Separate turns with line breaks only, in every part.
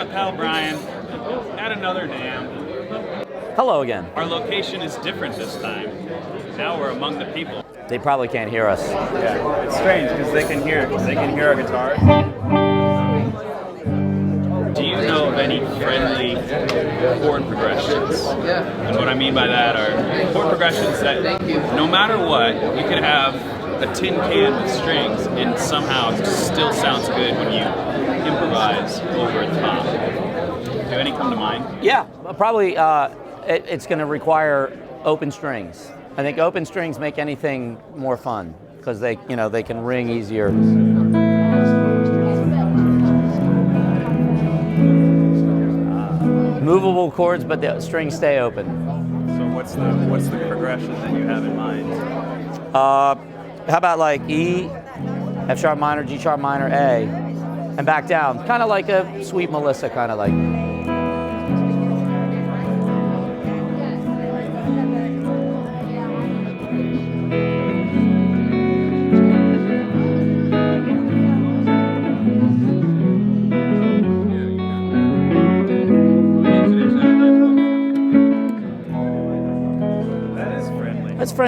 my pal Brian at another jam.
Hello again.
Our location is different this time. Now we're among the people.
They probably can't hear us.
Yeah, it's strange because they can hear our guitars. Do you know of any friendly chord progressions? And what I mean by that are chord progressions that no matter what, you could have a tin can with strings and somehow it still sounds good when you improvise over the top. Do any come to mind?
Yeah, probably it's going to require open strings. I think open strings make anything more fun because they can ring easier. Movable chords, but the strings stay open.
So what's the progression that you have in mind?
How about like E, F sharp minor, G sharp minor, A, and back down. Kind of like a Sweet Melissa, kind of like.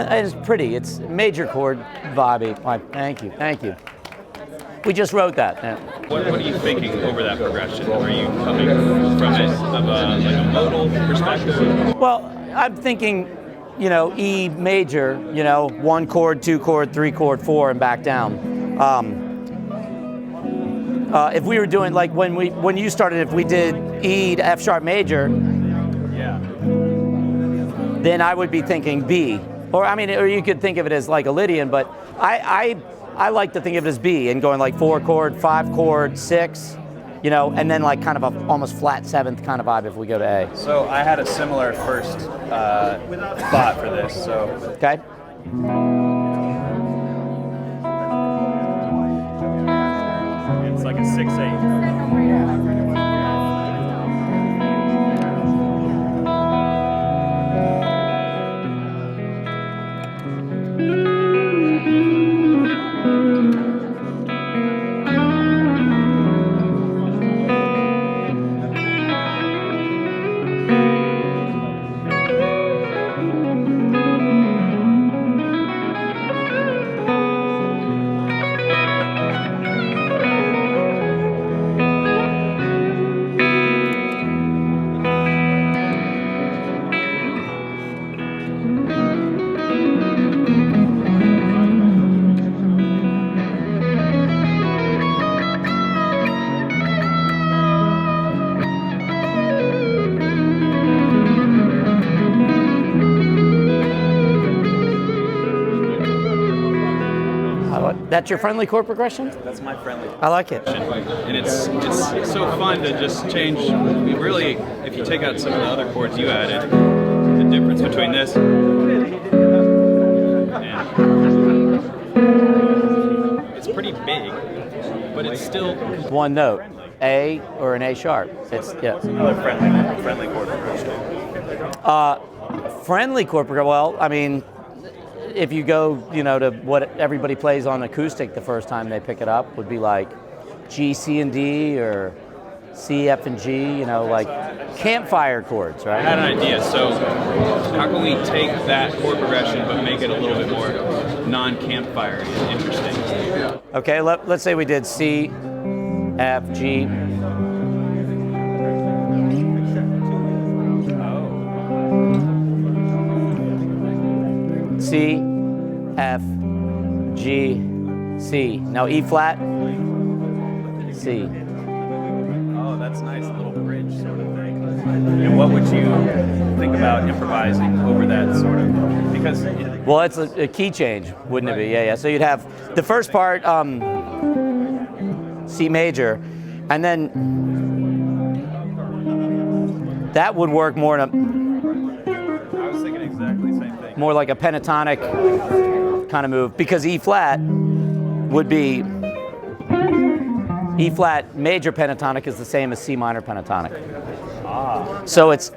It's pretty. It's major chord vibey. Thank you. We just wrote that. Yeah.
What are you thinking over that progression? Are you coming from it of a modal perspective?
Well, I'm thinking, E major, 1 chord, 2 chord, 3 chord, 4, and back down. If we were doing like when you started, if we did E to F sharp major,
yeah,
then I would be thinking B. Or you could think of it as like a Lydian, but I like to think of it as B and going like 4 chord, 5 chord, 6, and then like kind of a almost flat 7th kind of vibe if we go to A.
So I had a similar first thought for this. So
okay.
It's like a 6/8.
That's your friendly chord progression?
That's my friendly.
I like it.
And it's so fun to just change. Really, if you take out some of the other chords you added, the difference between this and it's pretty big, but it's still
one note, A or an A sharp. It's
another friendly chord progression.
Friendly chord progression. Well, if you go, to what everybody plays on acoustic the first time they pick it up, would be like G, C, and D, or C, F, and G, like campfire chords, right?
I had an idea. So how can we take that chord progression but make it a little bit more non-campfire and interesting?
Okay, let's say we did C, F, G. C, F, G, C. Now E flat, C.
Oh, that's nice, a little bridge sort of thing. And what would you think about improvising over that sort of? Because
well, it's a key change, wouldn't it be? Yeah. So you'd have the first part, C major, and then that would work more in a.
I was thinking exactly the same thing.
More like a pentatonic kind of move, because E flat would be E flat major pentatonic is the same as C minor pentatonic. So it's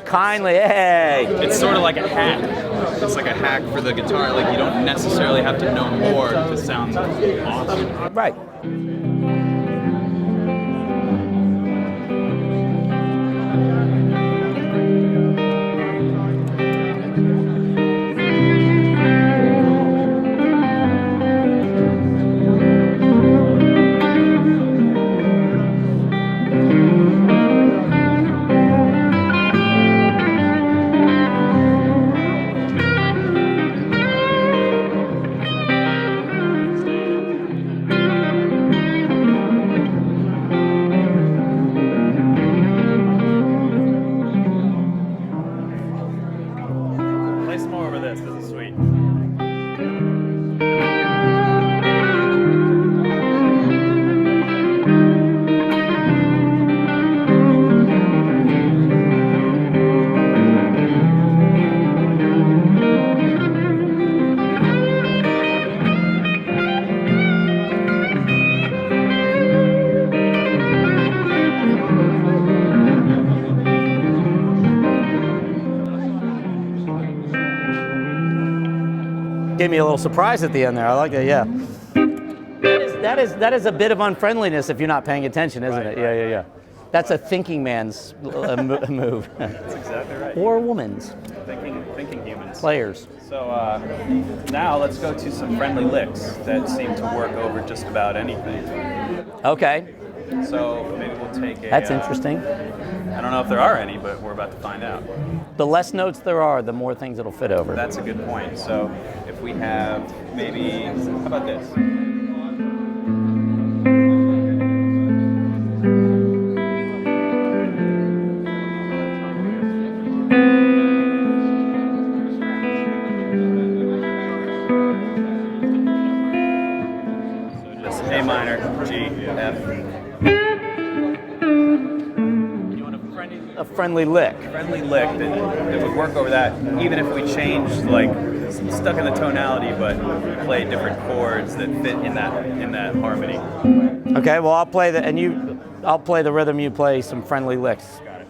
kindly, hey.
It's sort of like a hack. It's like a hack for the guitar. Like you don't necessarily have to know more to sound awesome.
Right. Gave me a little surprise at the end there. I like that. Yeah. That is a bit of unfriendliness if you're not paying attention, isn't it? Yeah, yeah, yeah. That's a thinking man's move.
That's exactly right.
Or a woman's.
Thinking humans.
Players.
So now let's go to some friendly licks that seem to work over just about anything.
Okay.
So maybe we'll take a...
That's interesting.
I don't know if there are any, but we're about to find out.
The less notes there are, the more things it'll fit over.
That's a good point. So if we have maybe... How about this? A minor, G, F. You want
a friendly lick.
Friendly lick that would work over that, even if we changed, like, stuck in the tonality, but play different chords that fit in that harmony.
Okay, well I'll play I'll play the rhythm, you play some friendly licks.
Got it.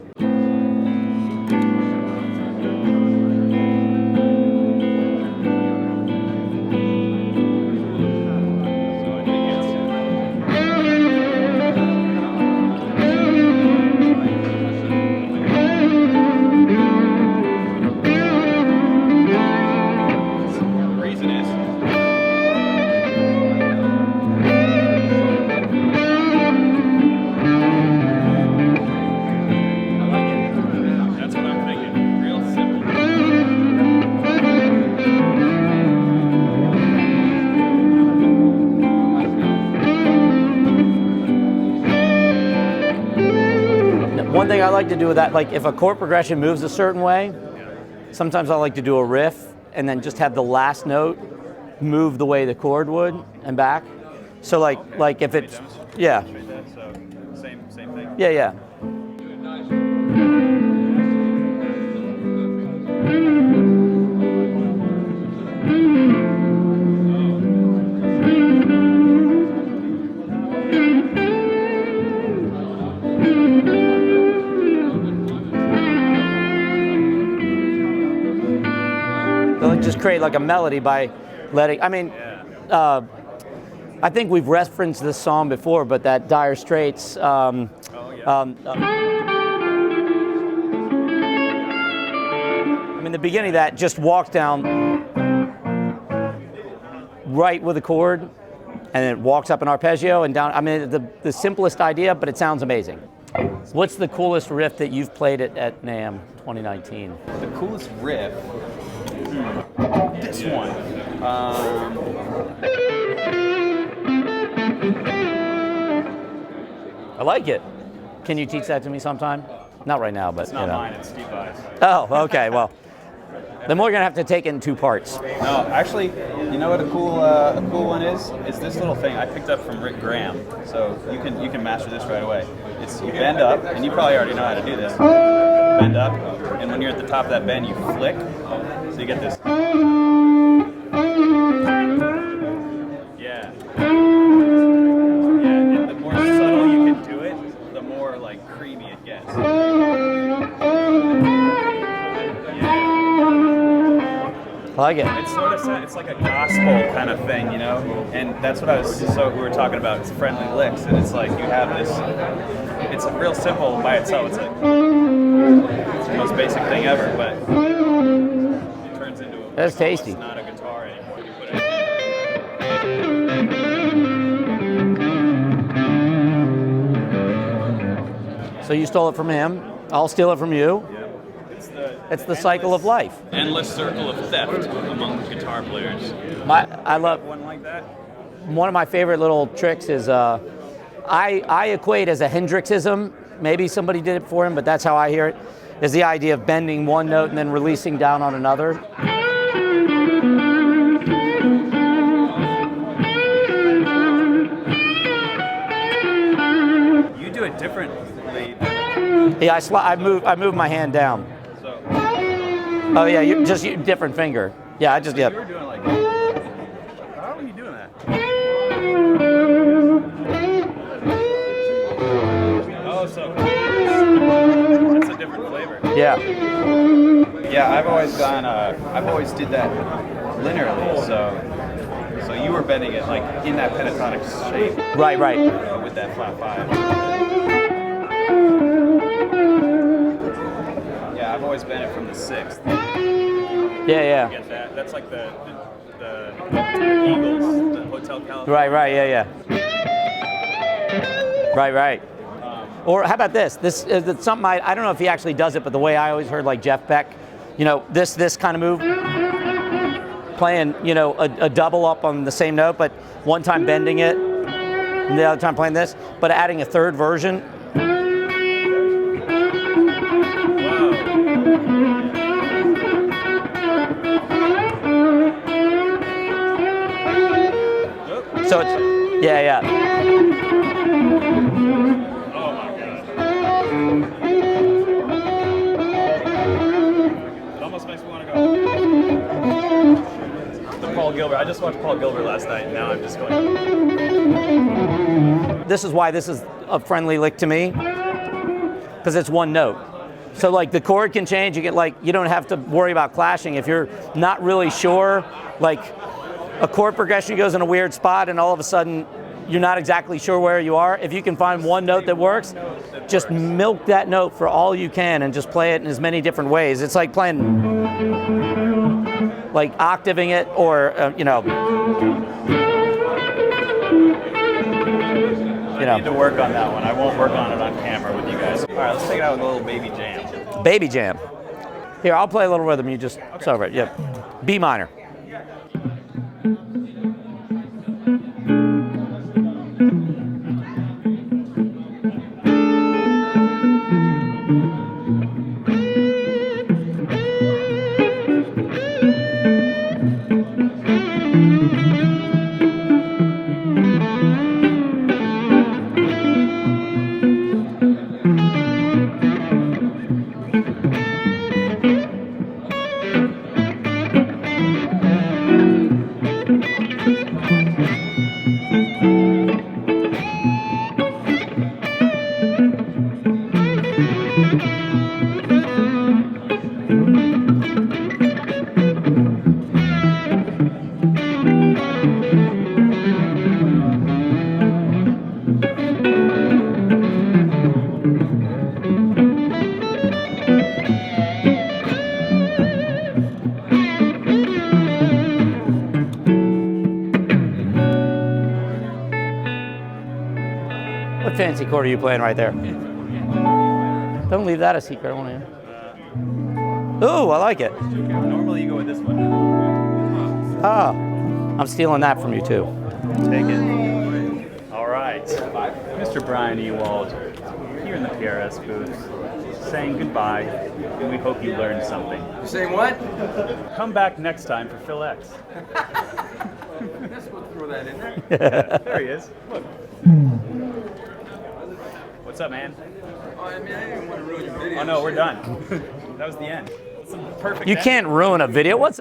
One thing I like to do with that, like if a chord progression moves a certain way, sometimes I like to do a riff and then just have the last note move the way the chord would and back. So like if it's, yeah.
So same thing.
Yeah, yeah. Just create like a melody by letting, I mean, I think we've referenced this song before, but that Dire Straits, I mean, the beginning of that just walks down right with a chord, and it walks up an arpeggio and down. I mean, the simplest idea, but it sounds amazing. What's the coolest riff that you've played at NAMM 2019?
The coolest riff? This one.
I like it. Can you teach that to me sometime? Not right now, but
it's not mine. It's Steve Vai's.
Oh, okay. Well, then we're gonna have to take it in two parts.
No, actually, you know what a cool one is? It's this little thing I picked up from Rick Graham. So you can master this right away. It's you bend up, and you probably already know how to do this. Bend up, and when you're at the top of that bend, you flick. So you get this. Yeah. Yeah, and the more subtle you can do it, the more like creamy it gets.
I like it.
It's sort of it's like a gospel kind of thing, you know, and that's what we were talking about. It's friendly licks, and it's like you have this. It's real simple by itself. It's like it's the most basic thing ever, but it turns into a.
That's tasty.
It's not a guitar anymore. You put it.
So you stole it from him. I'll steal it from you.
Yeah.
It's the cycle of life.
Endless circle of theft among guitar players.
I love
one like that.
One of my favorite little tricks is I equate as a Hendrixism. Maybe somebody did it for him, but that's how I hear it. Is the idea of bending one note and then releasing down on another.
You do it differently.
Yeah, I move my hand down.
So.
Oh yeah, you different finger. Yeah, I just
You were doing like. How are you doing that? Oh, so that's a different flavor.
Yeah.
Yeah, I've always did that linearly. So you were bending it like in that pentatonic shape.
Right.
With that flat 5. Yeah, I've always bent it from the 6th.
Yeah.
Get that? That's like the Eagles, the Hotel California.
Right. Yeah. Right. Or how about this? This is something I don't know if he actually does it, but the way I always heard like Jeff Beck, this kind of move, playing a double up on the same note, but one time bending it, and the other time playing this, but adding a third version. So it's yeah.
It almost makes me want to go. The Paul Gilbert. I just watched Paul Gilbert last night, and now I'm just going.
This is why this is a friendly lick to me, because it's one note. So like the chord can change. You don't have to worry about clashing if you're not really sure. Like a chord progression goes in a weird spot, and all of a sudden you're not exactly sure where you are. If you can find one note that works, just milk that note for all you can and just play it in as many different ways. It's like playing, like octaving it, or
I need to work on that one. I won't work on it on camera with you guys. All right, let's take it out with a little baby jam.
Baby jam. Here, I'll play a little rhythm. You just, it's over it. Yep. B minor. What fancy chord are you playing right there? Don't leave that a secret, I want to. Ooh, I like it.
Normally you go with this one.
Oh, I'm stealing that from you too.
Take it. All right. Mr. Brian Ewald, here in the PRS booth, saying goodbye, and we hope you learned something.
You saying what?
Come back next time for Phil X.
Let's throw that in there.
Yeah, there he is. Look. What's up, man?
Oh, I mean, I didn't want to ruin your video.
Oh no, we're done. That was the end. It's a perfect
You
end.
can't ruin a video. What's